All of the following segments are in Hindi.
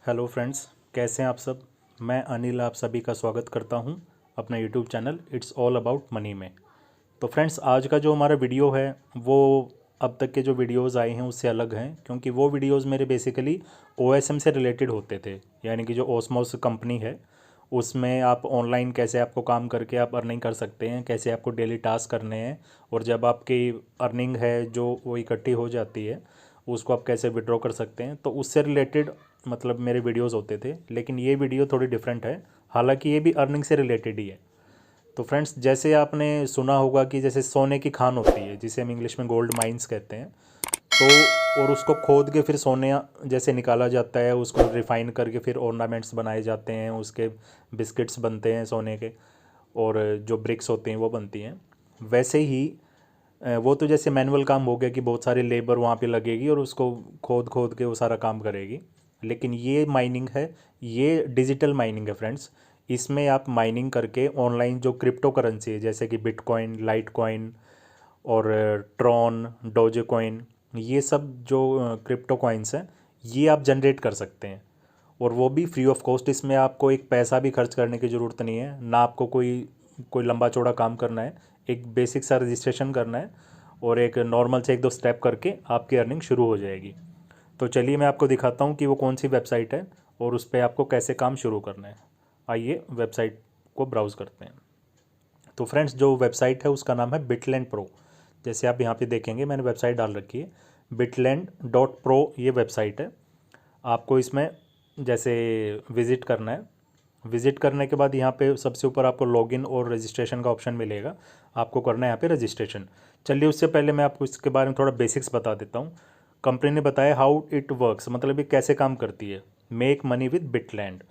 हेलो फ्रेंड्स, कैसे हैं आप सब। मैं अनिल आप सभी का स्वागत करता हूं अपना YouTube channel it's all about money में। तो फ्रेंड्स, आज का जो हमारा वीडियो है वो अब तक के जो वीडियोस आए हैं उससे अलग हैं, क्योंकि वो वीडियोस मेरे बेसिकली ओएसएम से रिलेटेड होते थे। यानी कि जो ओस्मोस कंपनी है उसमें आप ऑनलाइन कैसे आपको काम करके आप अर्निंग कर सकते हैं, कैसे आपको डेली टास्क करने हैं, और जब आपकी अर्निंग है जो वो इकट्ठी हो जाती है उसको आप कैसे विड्रॉ कर सकते हैं, तो उससे रिलेटेड मतलब मेरे वीडियोस होते थे। लेकिन ये वीडियो थोड़ी डिफरेंट है, हालांकि ये भी अर्निंग से रिलेटेड ही है। तो फ्रेंड्स, जैसे आपने सुना होगा कि जैसे सोने की खान होती है जिसे हम इंग्लिश में गोल्ड माइंस कहते हैं, तो और उसको खोद के फिर सोने जैसे निकाला जाता है, उसको रिफ़ाइन करके फिर ऑर्नामेंट्स बनाए जाते हैं, उसके बिस्किट्स बनते हैं सोने के, और जो ब्रिक्स होती हैं वो बनती हैं। वैसे ही वो तो जैसे मैनुअल काम हो गया कि बहुत सारी लेबर वहाँ पे लगेगी और उसको खोद खोद के वो सारा काम करेगी। लेकिन ये माइनिंग है, ये डिजिटल माइनिंग है फ्रेंड्स। इसमें आप माइनिंग करके ऑनलाइन जो क्रिप्टो करेंसी है जैसे कि बिटकॉइन, लाइट कॉइन और ट्रॉन, डोजे कॉइन, ये सब जो क्रिप्टो कॉइन्स हैं ये आप जनरेट कर सकते हैं, और वो भी फ्री ऑफ कॉस्ट। इसमें आपको एक पैसा भी खर्च करने की ज़रूरत नहीं है, ना आपको कोई कोई लंबा चौड़ा काम करना है। एक बेसिक सा रजिस्ट्रेशन करना है और एक नॉर्मल से एक दो स्टेप करके आपकी अर्निंग शुरू हो जाएगी। तो चलिए मैं आपको दिखाता हूँ कि वो कौन सी वेबसाइट है और उस पर आपको कैसे काम शुरू करना है। आइए वेबसाइट को ब्राउज़ करते हैं। तो फ्रेंड्स, जो वेबसाइट है उसका नाम है बिटलैंड प्रो। जैसे आप यहाँ पे देखेंगे मैंने वेबसाइट डाल रखी है, bitland.pro ये वेबसाइट है। आपको इसमें जैसे विज़िट करना है। विज़िट करने के बाद यहाँ पे सबसे ऊपर आपको लॉगिन और रजिस्ट्रेशन का ऑप्शन मिलेगा। आपको करना है यहाँ पे रजिस्ट्रेशन। चलिए, उससे पहले मैं आपको इसके बारे में थोड़ा बेसिक्स बता देता हूँ। कंपनी ने बताया हाउ इट वर्क्स, मतलब ये कैसे काम करती है। Make money with Bitland,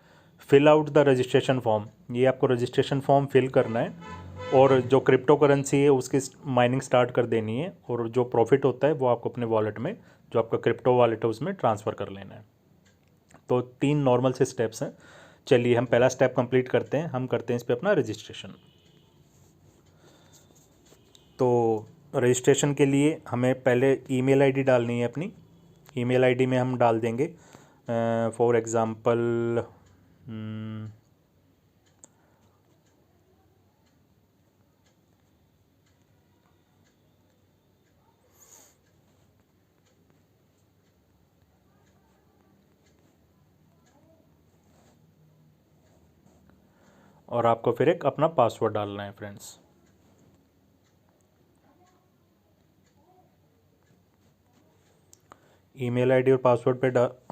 fill out the registration form, ये आपको रजिस्ट्रेशन फॉर्म फिल करना है और जो क्रिप्टो करेंसी है उसकी माइनिंग स्टार्ट कर देनी है, और जो प्रॉफिट होता है वो आपको अपने वॉलेट में, जो आपका क्रिप्टो वॉलेट है उसमें ट्रांसफ़र कर लेना है। तो 3 नॉर्मल से स्टेप्स हैं। चलिए हम पहला स्टेप कंप्लीट करते हैं, हम करते हैं इस पर अपना रजिस्ट्रेशन। तो रजिस्ट्रेशन के लिए हमें पहले ईमेल आईडी डालनी है अपनी। ईमेल आईडी में हम डाल देंगे फॉर एग्ज़ाम्पल और आपको फिर एक अपना पासवर्ड डालना है फ्रेंड्स। ईमेल आईडी और पासवर्ड पे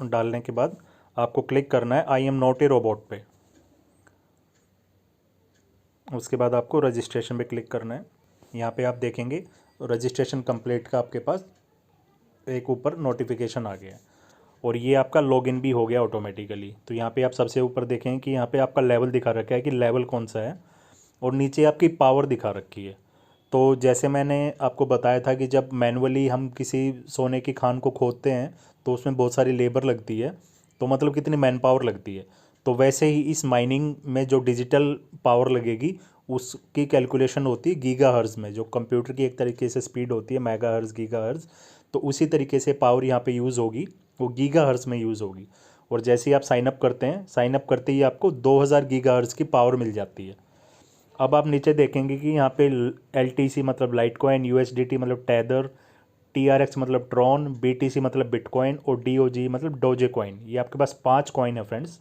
डालने के बाद आपको क्लिक करना है I am not a robot पे। उसके बाद आपको रजिस्ट्रेशन पे क्लिक करना है। यहाँ पे आप देखेंगे रजिस्ट्रेशन कंप्लीट का आपके पास एक ऊपर नोटिफिकेशन आ गया है, और ये आपका लॉगिन भी हो गया ऑटोमेटिकली। तो यहाँ पे आप सबसे ऊपर देखें कि यहाँ पे आपका लेवल दिखा रखा है कि लेवल कौन सा है, और नीचे आपकी पावर दिखा रखी है। तो जैसे मैंने आपको बताया था कि जब मैनुअली हम किसी सोने की खान को खोदते हैं तो उसमें बहुत सारी लेबर लगती है, तो मतलब कितनी मैन पावर लगती है। तो वैसे ही इस माइनिंग में जो डिजिटल पावर लगेगी उसकी कैलकुलेशन होती है गीगाहर्ट्ज़ में, जो कंप्यूटर की एक तरीके से स्पीड होती है मेगाहर्ट्ज़ गीगाहर्ट्ज़। तो उसी तरीके से पावर यहाँ पे यूज़ होगी, वो गीगाहर्ट्ज़ में यूज़ होगी। और जैसे ही आप साइनअप करते हैं, साइनअप करते ही आपको 2000 गीगाहर्ट्ज़ की पावर मिल जाती है। अब आप नीचे देखेंगे कि यहाँ पे LTC मतलब लाइट कॉइन, USDT मतलब टैदर, TRX मतलब ट्रॉन, BTC मतलब बिटकॉइन, और DOG मतलब डोजे कॉइन। ये आपके पास 5 कॉइन है फ्रेंड्स।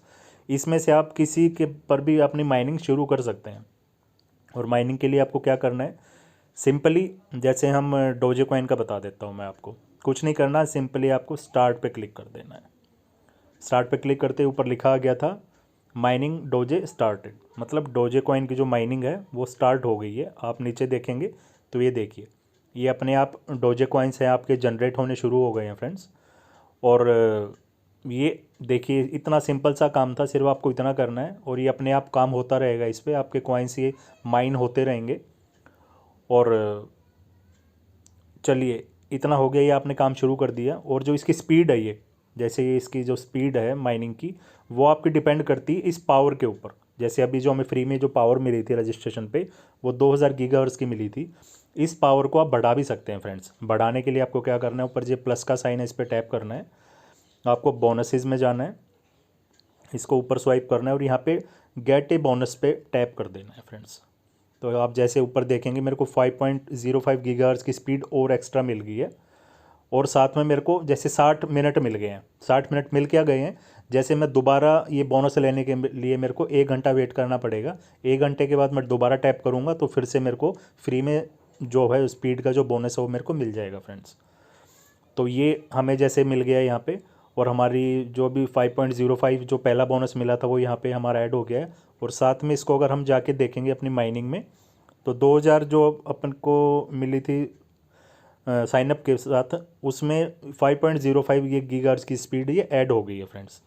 इसमें से आप किसी के पर भी अपनी माइनिंग शुरू कर सकते हैं। और माइनिंग के लिए आपको क्या करना है, सिंपली जैसे हम डोजे कॉइन का बता देता हूँ मैं आपको। कुछ नहीं करना, सिंपली आपको स्टार्ट पे क्लिक कर देना है। स्टार्ट पे क्लिक करते ऊपर लिखा आ गया था माइनिंग डोजे स्टार्टेड, मतलब डोजे कॉइन की जो माइनिंग है वो स्टार्ट हो गई है। आप नीचे देखेंगे तो ये देखिए, ये अपने आप डोजे कॉइन्स हैं आपके जनरेट होने शुरू हो गए हैं फ्रेंड्स। और ये देखिए इतना सिंपल सा काम था, सिर्फ आपको इतना करना है और ये अपने आप काम होता रहेगा। इस पर आपके कॉइन्स ये माइन होते रहेंगे। और चलिए इतना हो गया, ये आपने काम शुरू कर दिया। और जो इसकी स्पीड है, ये जैसे ये इसकी जो स्पीड है माइनिंग की, वो आपकी डिपेंड करती है इस पावर के ऊपर। जैसे अभी जो हमें फ्री में जो पावर मिली थी रजिस्ट्रेशन पे, वो 2000 गीगाहर्ट्ज़ की मिली थी। इस पावर को आप बढ़ा भी सकते हैं फ्रेंड्स। बढ़ाने के लिए आपको क्या करना है, ऊपर जो प्लस का साइन है इस पर टैप करना है, आपको बोनसेस में जाना है। इसको ऊपर स्वाइप करना है और यहाँ पे गेट ए बोनस पे टैप कर देना है फ्रेंड्स। तो आप जैसे ऊपर देखेंगे मेरे को 5.05 गीगाहर्ट्ज़ की स्पीड और एक्स्ट्रा मिल गई है। और साथ में मेरे को जैसे 60 मिनट मिल गए हैं। 60 मिनट मिल क्या गए हैं, जैसे मैं दोबारा ये बोनस लेने के लिए मेरे को 1 घंटा वेट करना पड़ेगा। 1 घंटे के बाद मैं दोबारा टैप करूँगा तो फिर से मेरे को फ्री में जो है स्पीड का जो बोनस है वो मेरे को मिल जाएगा फ्रेंड्स। तो ये हमें जैसे मिल गया यहाँ पे, और हमारी जो भी 5.05 जो पहला बोनस मिला था वो यहाँ पे हमारा ऐड हो गया है। और साथ में इसको अगर हम जाके देखेंगे अपनी माइनिंग में, तो 2000 जो अपन को मिली थी साइनअप के साथ, उसमें 5.05 ये गीगाहर्ट्ज़ की स्पीड ये ऐड हो गई है फ्रेंड्स।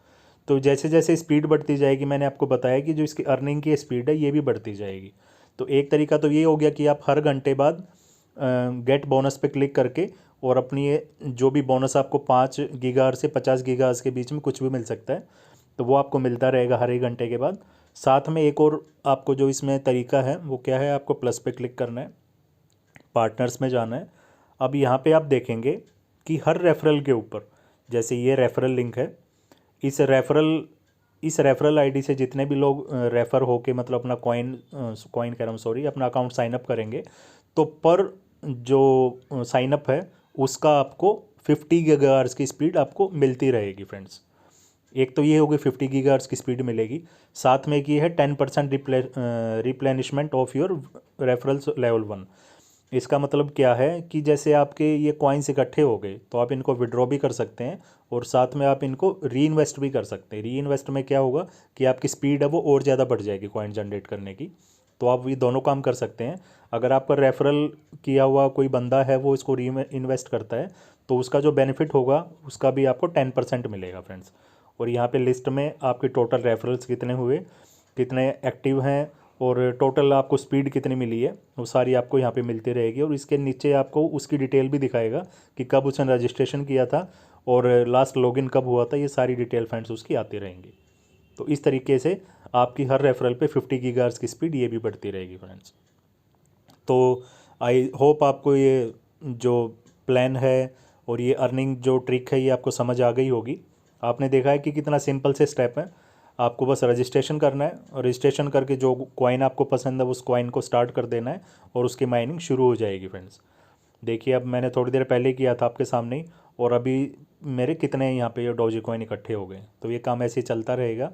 तो जैसे जैसे स्पीड बढ़ती जाएगी, मैंने आपको बताया कि जो इसकी अर्निंग की स्पीड है ये भी बढ़ती जाएगी। तो एक तरीका तो ये हो गया कि आप हर घंटे बाद गेट बोनस पे क्लिक करके और अपनी ये जो भी बोनस आपको 5 गीगाहर्ट्ज़ से 50 गीगाहर्ट्ज़ के बीच में कुछ भी मिल सकता है, तो वो आपको मिलता रहेगा हर 1 घंटे के बाद। साथ में एक और आपको जो इसमें तरीका है वो क्या है, आपको प्लस पे क्लिक करना है, पार्टनर्स में जाना है। अब यहाँ पे आप देखेंगे कि हर रेफरल के ऊपर, जैसे ये रेफरल लिंक है, इस रेफरल आईडी से जितने भी लोग रेफ़र होके मतलब अपना कॉइन कह रहा हूँ सॉरी, अपना अकाउंट साइनअप करेंगे, तो पर जो साइनअप है उसका आपको 50 गीगाहर्ट्ज़ की स्पीड आपको मिलती रहेगी फ्रेंड्स। एक तो ये होगी 50 गीगाहर्ट्ज़ की स्पीड मिलेगी, साथ में एक ये है 10% replenishment of your referrals level 1। इसका मतलब क्या है कि जैसे आपके ये कॉइन्स इकट्ठे हो गए तो आप इनको विड्रॉ भी कर सकते हैं और साथ में आप इनको री इन्वेस्ट भी कर सकते हैं। री इन्वेस्ट में क्या होगा कि आपकी स्पीड है वो और ज़्यादा बढ़ जाएगी कॉइन जनरेट करने की। तो आप ये दोनों काम कर सकते हैं। अगर आपका रेफरल किया हुआ कोई बंदा है वो इसको री इन्वेस्ट करता है तो उसका जो बेनिफिट होगा उसका भी आपको 10% मिलेगा फ्रेंड्स। और यहाँ पे लिस्ट में आपके टोटल रेफरल्स कितने हुए, कितने एक्टिव हैं और टोटल आपको स्पीड कितनी मिली है वो सारी आपको यहाँ पे मिलती रहेगी। और इसके नीचे आपको उसकी डिटेल भी दिखाएगा कि कब उसने रजिस्ट्रेशन किया था और लास्ट लॉगिन कब हुआ था, ये सारी डिटेल फ्रेंड्स उसकी आती रहेंगी। तो इस तरीके से आपकी हर रेफरल पे 50 गीगाहर्ट्ज़ की स्पीड ये भी बढ़ती रहेगी फ्रेंड्स। तो आई होप आपको ये जो प्लान है और ये अर्निंग जो ट्रिक है ये आपको समझ आ गई होगी। आपने देखा है कि कितना सिंपल से स्टेप है। आपको बस रजिस्ट्रेशन करना है और रजिस्ट्रेशन करके जो कॉइन आपको पसंद है उस कॉइन को स्टार्ट कर देना है और उसकी माइनिंग शुरू हो जाएगी फ्रेंड्स। देखिए अब मैंने थोड़ी देर पहले किया था आपके सामने ही, और अभी मेरे कितने यहाँ पे ये डॉजी कॉइन इकट्ठे हो गए। तो ये काम ऐसे ही चलता रहेगा,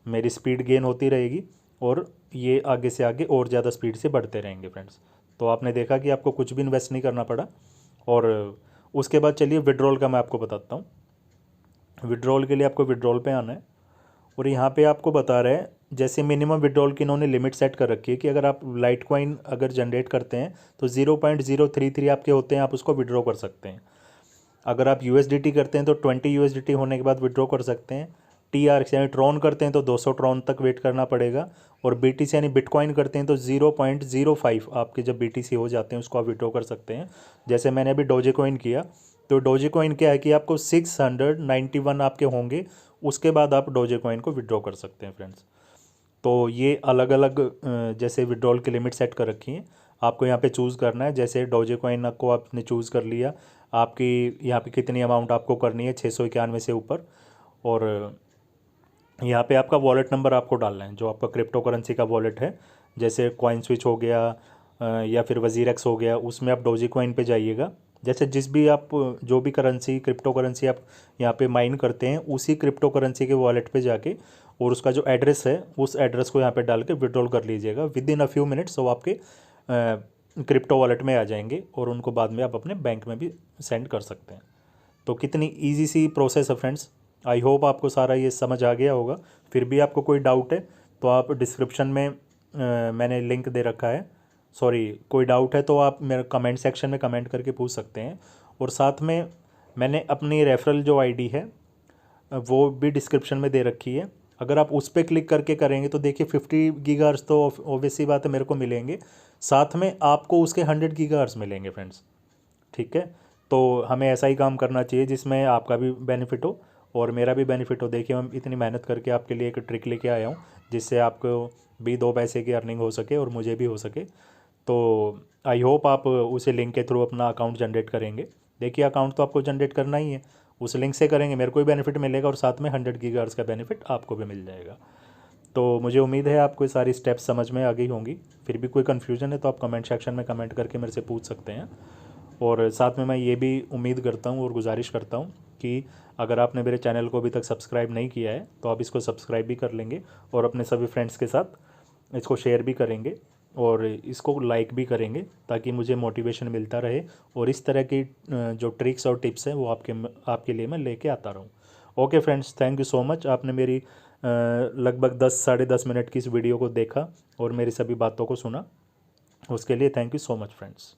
मेरी स्पीड गेन होती रहेगी और ये आगे से आगे और ज़्यादा स्पीड से बढ़ते रहेंगे फ्रेंड्स। तो आपने देखा कि आपको कुछ भी इन्वेस्ट नहीं करना पड़ा। और उसके बाद चलिए विड्रॉल का मैं आपको बताता हूँ। विड्रॉल के लिए आपको विड्रॉल पे आना है और यहाँ पे आपको बता रहे हैं जैसे मिनिमम विड्रॉल की इन्होंने लिमिट सेट कर रखी है कि अगर आप लाइट कॉइन अगर जनरेट करते हैं तो 0.033 आपके होते हैं, आप उसको विड्रॉ कर सकते हैं। अगर आप USDT करते हैं तो 20 USDT होने के बाद विड्रॉ कर सकते हैं। TRX यानी ट्रॉन करते हैं तो 200 ट्रॉन तक वेट करना पड़ेगा। और BTC यानी बिटकॉइन करते हैं तो 0.05 आपके जब BTC हो जाते हैं उसको आप विड्रॉ कर सकते हैं। जैसे मैंने अभी डोजे कॉइन किया, तो डोजे कॉइन क्या है कि आपको 691 आपके होंगे, उसके बाद आप डोजे कॉइन को विड्रॉ कर सकते हैं फ्रेंड्स। तो ये अलग अलग जैसे विड्रॉल की लिमिट सेट कर रखी है, आपको यहाँ पे चूज़ करना है। जैसे डोजे कॉइन को आपने चूज़ कर लिया, आपकी यहाँ पे कितनी अमाउंट आपको करनी है 691 से ऊपर। और यहाँ पे आपका वॉलेट नंबर आपको डालना है जो आपका क्रिप्टो करेंसी का वॉलेट है। जैसे कॉइन स्विच हो गया या फिर वजीरेक्स हो गया, उसमें आप डोजी कॉइन पे जाइएगा। जैसे जिस भी आप जो भी करेंसी क्रिप्टो करेंसी आप यहाँ पे माइन करते हैं उसी क्रिप्टो करेंसी के वॉलेट पे जाके और उसका जो एड्रेस है उस एड्रेस को यहाँ पे डाल के विड्रॉल कर लीजिएगा। With in a few minutes वो आपके क्रिप्टो वॉलेट में आ जाएंगे और उनको बाद में आप अपने बैंक में भी सेंड कर सकते हैं। तो कितनी ईजी सी प्रोसेस है फ्रेंड्स। आई होप आपको सारा ये समझ आ गया होगा। फिर भी आपको कोई डाउट है तो आप डिस्क्रिप्शन में मैंने लिंक दे रखा है, सॉरी कोई डाउट है तो आप मेरे कमेंट सेक्शन में कमेंट करके पूछ सकते हैं। और साथ में मैंने अपनी रेफरल जो आईडी है वो भी डिस्क्रिप्शन में दे रखी है। अगर आप उस पर क्लिक करके करेंगे तो देखिए 50 गीगाहर्ट्ज़ तो ऑब्वियसली बात है मेरे को मिलेंगे, साथ में आपको उसके 100 गीगाहर्ट्ज़ मिलेंगे फ्रेंड्स। ठीक है, तो हमें ऐसा ही काम करना चाहिए जिसमें आपका भी बेनिफिट हो और मेरा भी बेनिफिट हो। देखिए मैं इतनी मेहनत करके आपके लिए एक ट्रिक लेके आया हूँ जिससे आपको भी 2 पैसे की अर्निंग हो सके और मुझे भी हो सके। तो आई होप आप उसे लिंक के थ्रू अपना अकाउंट जनरेट करेंगे। देखिए अकाउंट तो आपको जनरेट करना ही है, उस लिंक से करेंगे मेरे को भी बेनिफिट मिलेगा और साथ में 100 गीगाहर्ट्ज़ का बेनिफिट आपको भी मिल जाएगा। तो मुझे उम्मीद है आपको ये सारी स्टेप्स समझ में आ गई होंगी। फिर भी कोई कन्फ्यूजन है तो आप कमेंट सेक्शन में कमेंट करके मेरे से पूछ सकते हैं। और साथ में मैं ये भी उम्मीद करता हूँ और गुजारिश करता हूँ कि अगर आपने मेरे चैनल को अभी तक सब्सक्राइब नहीं किया है तो आप इसको सब्सक्राइब भी कर लेंगे और अपने सभी फ्रेंड्स के साथ इसको शेयर भी करेंगे और इसको लाइक भी करेंगे, ताकि मुझे मोटिवेशन मिलता रहे और इस तरह की जो ट्रिक्स और टिप्स हैं वो आपके लिए मैं लेके आता रहूँ। Okay friends, thank you so much. आपने मेरी लगभग 10 साढ़े 10 मिनट की इस वीडियो को देखा और मेरी सभी बातों को सुना, उसके लिए thank you so much friends.